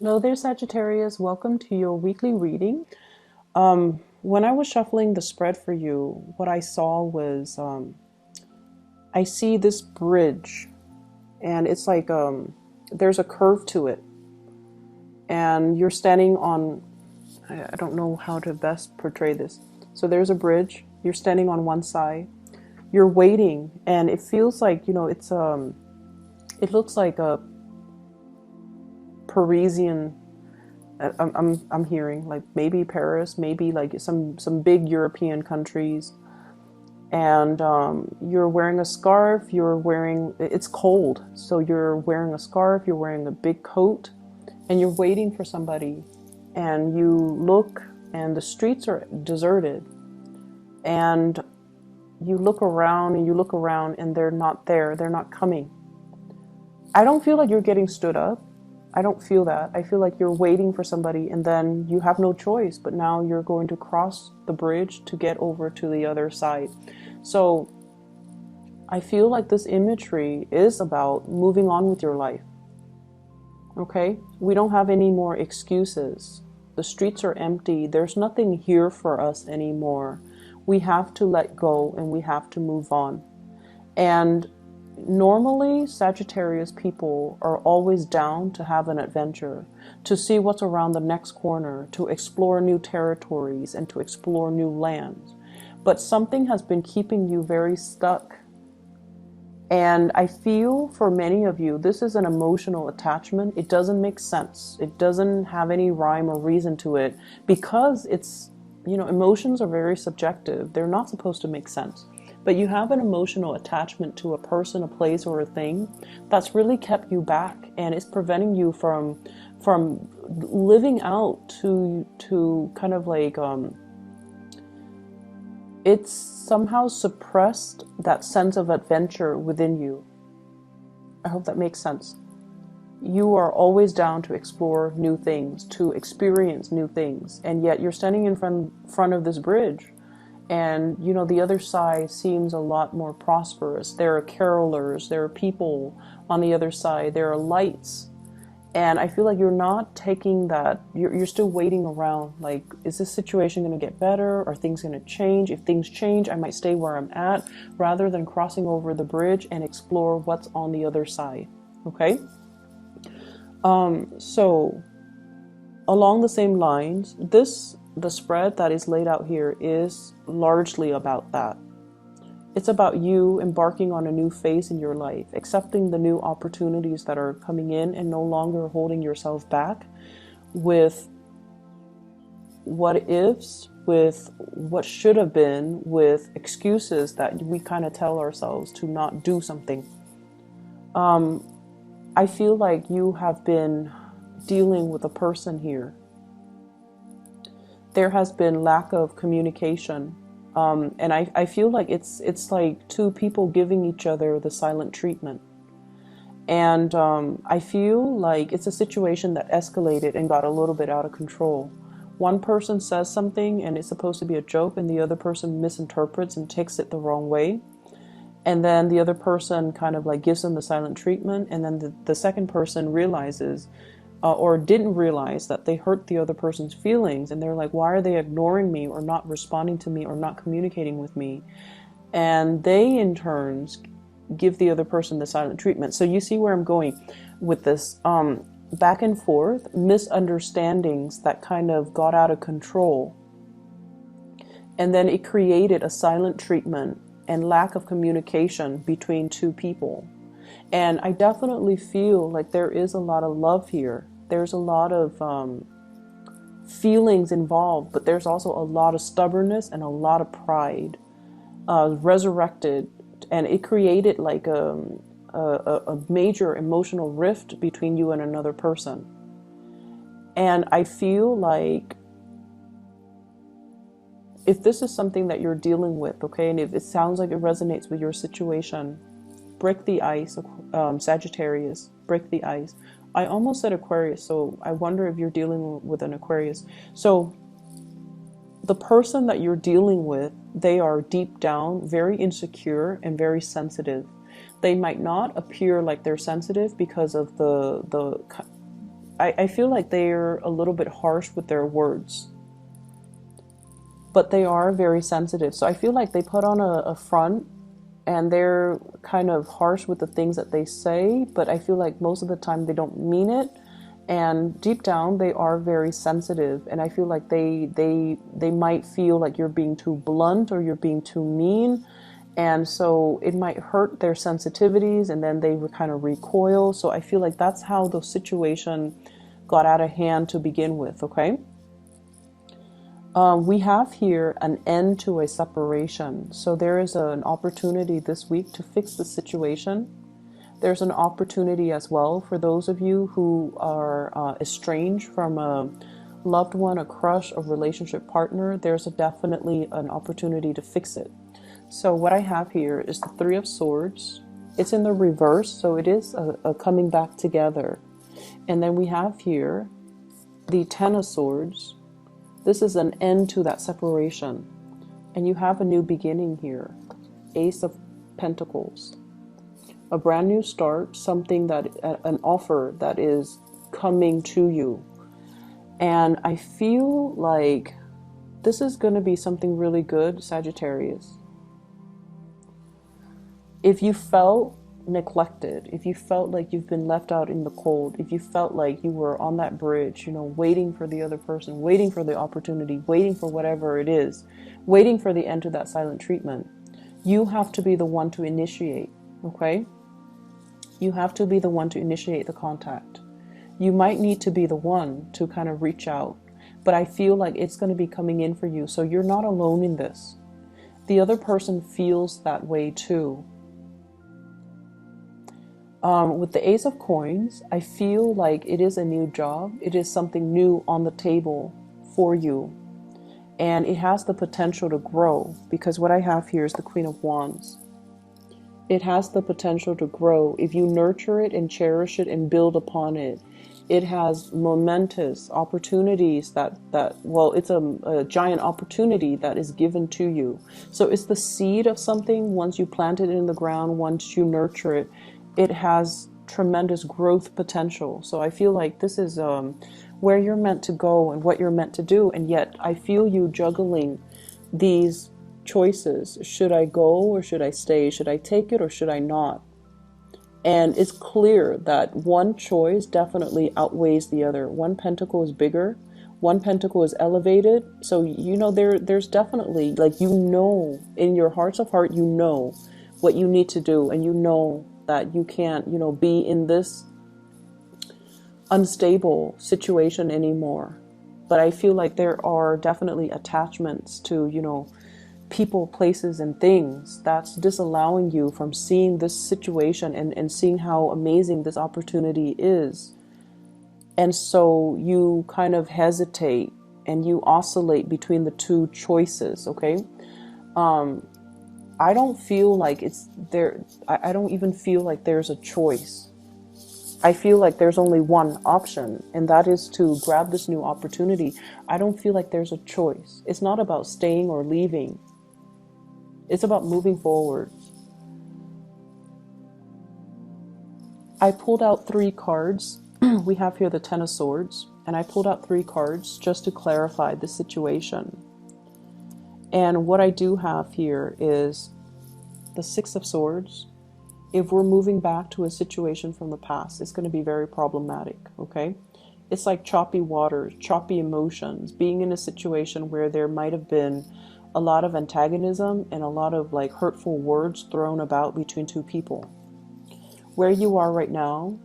Hello there, Sagittarius. Welcome to your weekly reading. When I was shuffling the spread for you, what I saw was I see this bridge, and it's like there's a curve to it, and you're standing on, I don't know how to best portray this. So there's a bridge, you're standing on one side, you're waiting, and it feels like, it looks like a Parisian. I'm hearing like maybe Paris, maybe like some big European countries, and you're wearing a scarf. It's cold, so you're wearing a scarf. You're wearing a big coat, and you're waiting for somebody. And you look, and the streets are deserted, and you look around and you look around, and they're not there. They're not coming. I don't feel like you're getting stood up. I don't feel that. I feel like you're waiting for somebody, and then you have no choice, but now you're going to cross the bridge to get over to the other side. So I feel like this imagery is about moving on with your life. Okay? We don't have any more excuses. The streets are empty. There's nothing here for us anymore. We have to let go, and we have to move on. And normally, Sagittarius people are always down to have an adventure, to see what's around the next corner, to explore new territories and to explore new lands. But something has been keeping you very stuck. And I feel for many of you, this is an emotional attachment. It doesn't make sense. It doesn't have any rhyme or reason to it because emotions are very subjective. They're not supposed to make sense. But you have an emotional attachment to a person, a place, or a thing that's really kept you back, and it's preventing you from living out to kind of like it's somehow suppressed that sense of adventure within you. I hope that makes sense. You are always down to explore new things, to experience new things, and yet you're standing in front of this bridge. And, the other side seems a lot more prosperous. There are carolers, there are people on the other side, there are lights. And I feel like you're not taking that, you're still waiting around. Like, is this situation going to get better? Are things going to change? If things change, I might stay where I'm at rather than crossing over the bridge and explore what's on the other side. Okay? So, along the same lines, the spread that is laid out here is largely about that. It's about you embarking on a new phase in your life, accepting the new opportunities that are coming in and no longer holding yourself back with what ifs, with what should have been, with excuses that we kind of tell ourselves to not do something. I feel like you have been dealing with a person here. There has been lack of communication. And I feel like it's like two people giving each other the silent treatment. And I feel like it's a situation that escalated and got a little bit out of control. One person says something and it's supposed to be a joke, and the other person misinterprets and takes it the wrong way. And then the other person kind of like gives them the silent treatment, and then the second person realizes or didn't realize that they hurt the other person's feelings, and they're like, why are they ignoring me or not responding to me or not communicating with me? And they in turns give the other person the silent treatment. So you see where I'm going with this. Back and forth, misunderstandings that kind of got out of control, and then it created a silent treatment and lack of communication between two people. And I definitely feel like there is a lot of love here. There's a lot of feelings involved, but there's also a lot of stubbornness and a lot of pride resurrected, and it created like a major emotional rift between you and another person. And I feel like if this is something that you're dealing with, okay, and if it sounds like it resonates with your situation, break the ice, Sagittarius, break the ice. I almost said Aquarius, so I wonder if you're dealing with an Aquarius. So the person that you're dealing with, they are deep down very insecure and very sensitive. They might not appear like they're sensitive because of I feel like they're a little bit harsh with their words, but they are very sensitive. So I feel like they put on a front and they're kind of harsh with the things that they say, but I feel like most of the time they don't mean it. And deep down, they are very sensitive, and I feel like they might feel like you're being too blunt or you're being too mean, and so it might hurt their sensitivities, and then they kind of recoil. So I feel like that's how the situation got out of hand to begin with. Okay. We have here an end to a separation. So there is an opportunity this week to fix the situation. There's an opportunity as well for those of you who are estranged from a loved one, a crush, a relationship partner. There's definitely an opportunity to fix it. So what I have here is the Three of Swords. It's in the reverse, so it is a coming back together. And then we have here the Ten of Swords. This is an end to that separation. And you have a new beginning here. Ace of Pentacles. A brand new start, something that, an offer that is coming to you. And I feel like this is going to be something really good, Sagittarius. If you felt neglected, if you felt like you've been left out in the cold, if you felt like you were on that bridge, you know, waiting for the other person, waiting for the opportunity, waiting for whatever it is, waiting for the end to that silent treatment, you have to be the one to initiate, okay? You have to be the one to initiate the contact. You might need to be the one to kind of reach out, but I feel like it's going to be coming in for you. So you're not alone in this. The other person feels that way too. With the Ace of Coins, I feel like it is a new job. It is something new on the table for you. And it has the potential to grow, because what I have here is the Queen of Wands. It has the potential to grow if you nurture it and cherish it and build upon it. It has momentous opportunities well, it's a giant opportunity that is given to you. So it's the seed of something. Once you plant it in the ground, once you nurture it, it has tremendous growth potential. So I feel like this is where you're meant to go and what you're meant to do. And yet I feel you juggling these choices. Should I go or should I stay? Should I take it or should I not? And it's clear that one choice definitely outweighs the other. One pentacle is bigger, one pentacle is elevated. So you know, there's definitely, like, you know, in your hearts of heart, you know what you need to do, and you know that you can't, you know, be in this unstable situation anymore. But I feel like there are definitely attachments to, you know, people, places, and things that's disallowing you from seeing this situation and seeing how amazing this opportunity is. And so you kind of hesitate and you oscillate between the two choices, okay? I don't feel like it's there. I don't even feel like there's a choice. I feel like there's only one option, and that is to grab this new opportunity. I don't feel like there's a choice. It's not about staying or leaving. It's about moving forward. I pulled out 3 cards. We have here the Ten of Swords, and I pulled out 3 cards just to clarify the situation. And what I do have here is the Six of Swords. If we're moving back to a situation from the past, it's going to be very problematic, okay? It's like choppy waters, choppy emotions, being in a situation where there might have been a lot of antagonism and a lot of like hurtful words thrown about between two people. Where you are right now,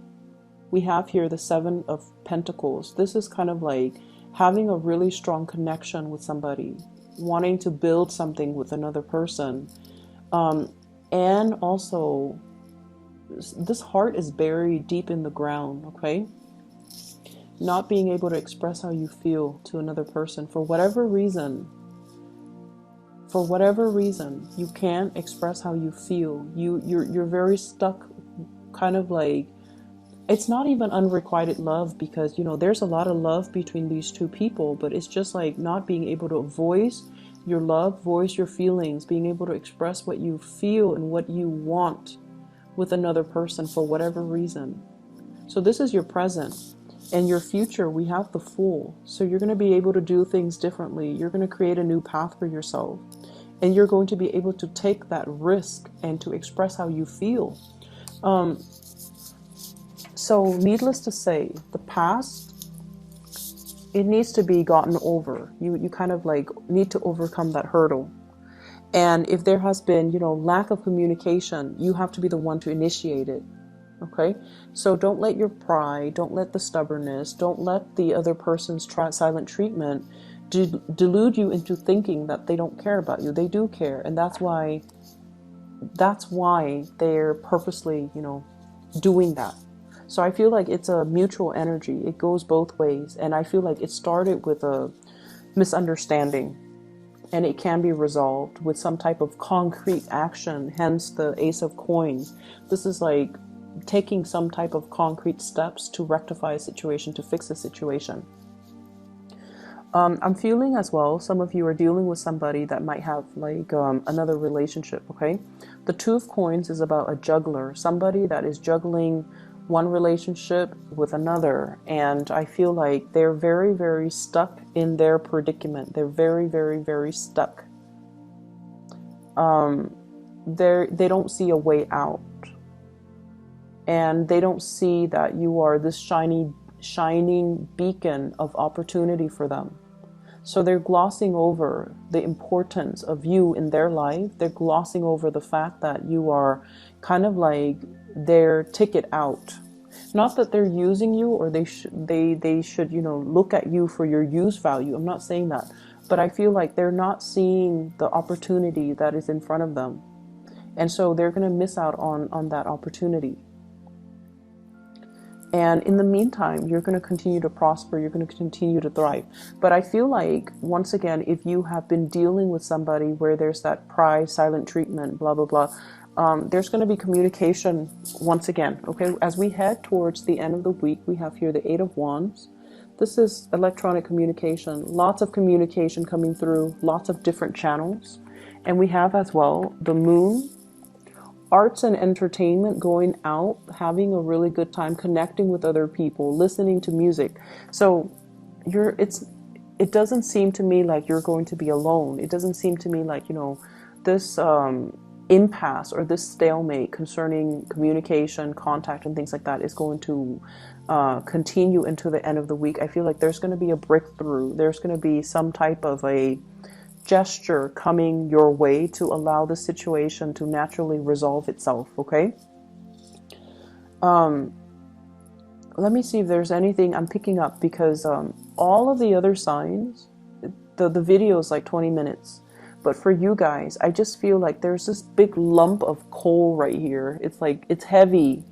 we have here the Seven of Pentacles. This is kind of like having a really strong connection with somebody, wanting to build something with another person. And also, this heart is buried deep in the ground, okay? Not being able to express how you feel to another person for whatever reason. For whatever reason, you can't express how you feel. You're very stuck, kind of like, it's not even unrequited love, because, you know, there's a lot of love between these two people, but it's just like not being able to voice your love, voice your feelings, being able to express what you feel and what you want with another person for whatever reason. So this is your present. And your future, we have the Fool. So you're going to be able to do things differently. You're going to create a new path for yourself. And you're going to be able to take that risk and to express how you feel. So needless to say, the past, it needs to be gotten over. You kind of like need to overcome that hurdle. And if there has been, lack of communication, you have to be the one to initiate it. Okay, so don't let your pride, don't let the stubbornness, don't let the other person's silent treatment delude you into thinking that they don't care about you. They do care, and that's why they're purposely, doing that. So I feel like it's a mutual energy. It goes both ways, and I feel like it started with a misunderstanding, and it can be resolved with some type of concrete action. Hence the Ace of Coins. This is like taking some type of concrete steps to rectify a situation, to fix a situation. I'm feeling as well, some of you are dealing with somebody that might have like another relationship, okay? The Two of Coins is about a juggler, somebody that is juggling one relationship with another. And I feel like they're very, very stuck in their predicament. They're very, very, very stuck. They don't see a way out. And they don't see that you are this shining beacon of opportunity for them. So they're glossing over the importance of you in their life. They're glossing over the fact that you are kind of like their ticket out. Not that they're using you, or they should look at you for your use value. I'm not saying that. But I feel like they're not seeing the opportunity that is in front of them. And so they're going to miss out on that opportunity. And in the meantime, you're going to continue to prosper. You're going to continue to thrive. But I feel like, once again, if you have been dealing with somebody where there's that pride, silent treatment, blah, blah, blah, there's going to be communication once again. Okay, as we head towards the end of the week, we have here the Eight of Wands. This is electronic communication. Lots of communication coming through, lots of different channels. And we have as well the Moon. Arts and entertainment, going out, having a really good time, connecting with other people, listening to music. So it doesn't seem to me like you're going to be alone. It doesn't seem to me like, this impasse or this stalemate concerning communication, contact, and things like that is going to continue into the end of the week. I feel like there's going to be a breakthrough. There's going to be some type of a gesture coming your way to allow the situation to naturally resolve itself. Okay, let me see if there's anything I'm picking up, because all of the other signs, the video is like 20 minutes, but for you guys, I just feel like there's this big lump of coal right here. It's like, it's heavy,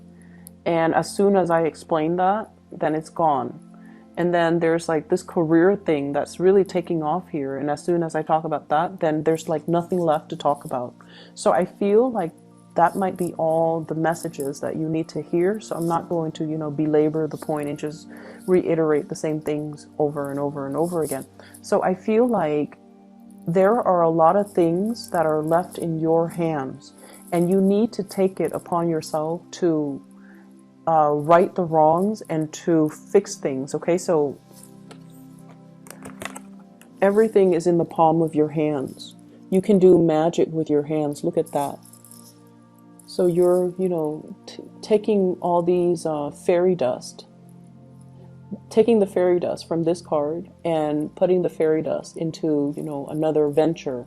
and as soon as I explain that, then it's gone. And then there's like this career thing that's really taking off here. And as soon as I talk about that, then there's like nothing left to talk about. So I feel like that might be all the messages that you need to hear. So I'm not going to, belabor the point and just reiterate the same things over and over and over again. So I feel like there are a lot of things that are left in your hands, and you need to take it upon yourself to right the wrongs and to fix things. Okay, so everything is in the palm of your hands. You can do magic with your hands. Look at that. So you're, taking all these fairy dust, taking the fairy dust from this card and putting the fairy dust into, another venture.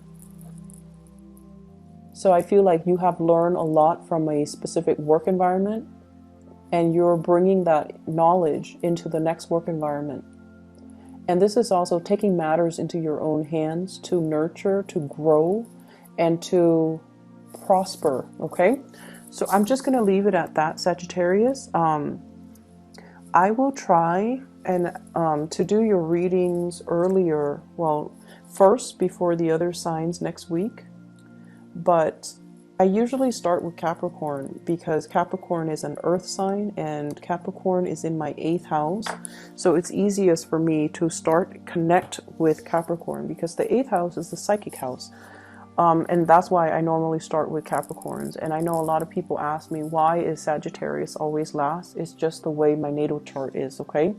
So I feel like you have learned a lot from a specific work environment, and you're bringing that knowledge into the next work environment. And this is also taking matters into your own hands to nurture, to grow, and to prosper. Okay, so I'm just going to leave it at that, Sagittarius. I will try and to do your readings earlier, well, first before the other signs next week. But I usually start with Capricorn, because Capricorn is an earth sign and Capricorn is in my 8th house. So it's easiest for me to connect with Capricorn, because the 8th house is the psychic house. And that's why I normally start with Capricorns. And I know a lot of people ask me, why is Sagittarius always last? It's just the way my natal chart is, okay?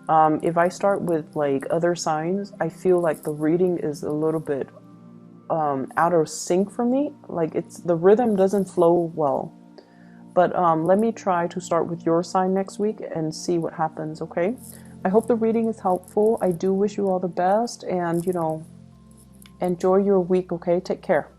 If I start with like other signs, I feel like the reading is a little bit out of sync for me. Like it's the rhythm doesn't flow well. But let me try to start with your sign next week and see what happens, okay? I hope the reading is helpful. I do wish you all the best and, you know, enjoy your week, okay? Take care.